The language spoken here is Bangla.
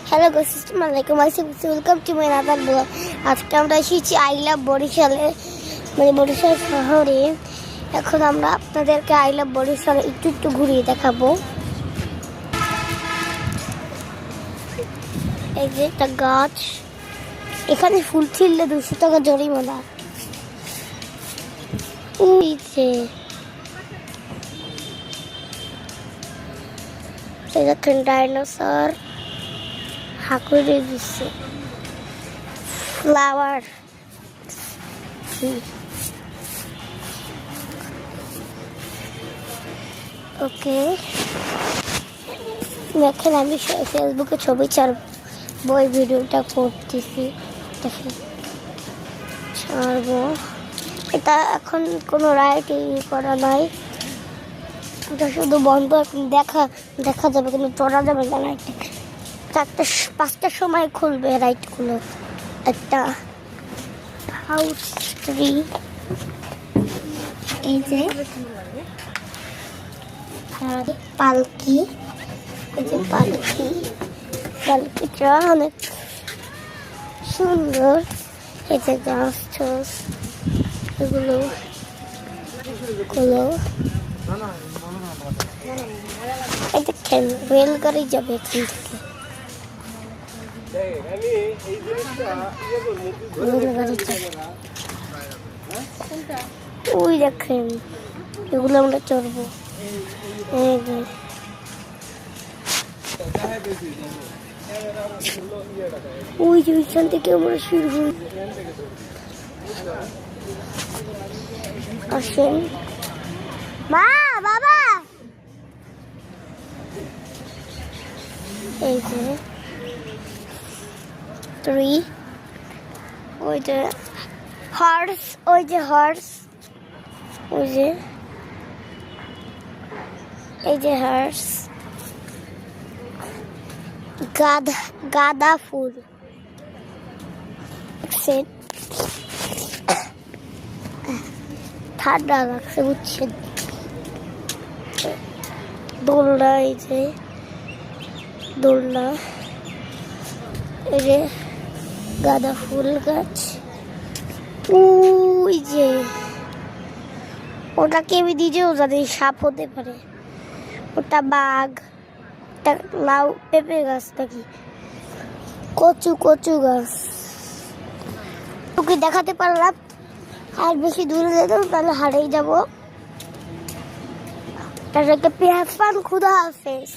হ্যালো আসসালামু আলাইকুম, welcome to my other blog. আজকে আমরা এসেছি আই লাভ বরিশালে, মানে বরিশাল শহরে। এখন আমরা আপনাদেরকে আই লাভ বরিশালে একটু একটু ঘুরিয়ে দেখাবো। এই যে একটা গাছ, এখানে ফুল ছিললে 200 টাকা জরিমানা। ওই যে দেখেন ডাইনোসর হাকুরে দিচ্ছে, ফ্লাওয়ার। ওকে, দেখেন আমি ফেসবুকে ছবি ছাড়বো, ওই ভিডিওটা করতেছি, দেখেন ছাড়বো। এটা এখন কোনো রাইট করা নাই, এটা শুধু বন্ধ। এখন দেখা যাবে কিন্তু চড়া যাবে না। রাইট 4-5টার সময় খুলবে রাইটগুলো। একটা হাউস ট্রি, এই যে পালকি, এই যে পালকিটা অনেক সুন্দর। এই যে গাছ টাছ এগুলো এই দেখেন রেলগাড়ি যাবে এখান থেকে। ওই দেখেন এগুলো আমরা চড়বো। ওই যে ওইখান থেকে আমরা শুরু করি। আসেন মা বাবা, এই যে ট্রি, ওই যে হর্স, ওই যে হর্স, ওই যে এই যে হর্স, গাঁদা ফুল, ঠান্ডা লাগছে বুঝছেন। দোলনা, এই যে দোলনা, এই যে গাঁদা ফুল গাছ। ওই যে ওটাকে আমি নিজেও জানি সাপ হতে পারে, ওটা বাঘ, ওটা লাউ পেঁপে গাছ নাকি কচু গাছ। ওকে দেখাতে পারলাম, আর বেশি দূরে যেতাম তাহলে হারিয়ে যাবো। তার একটা পেঁয়াজ পান, খুদা হাফেজ।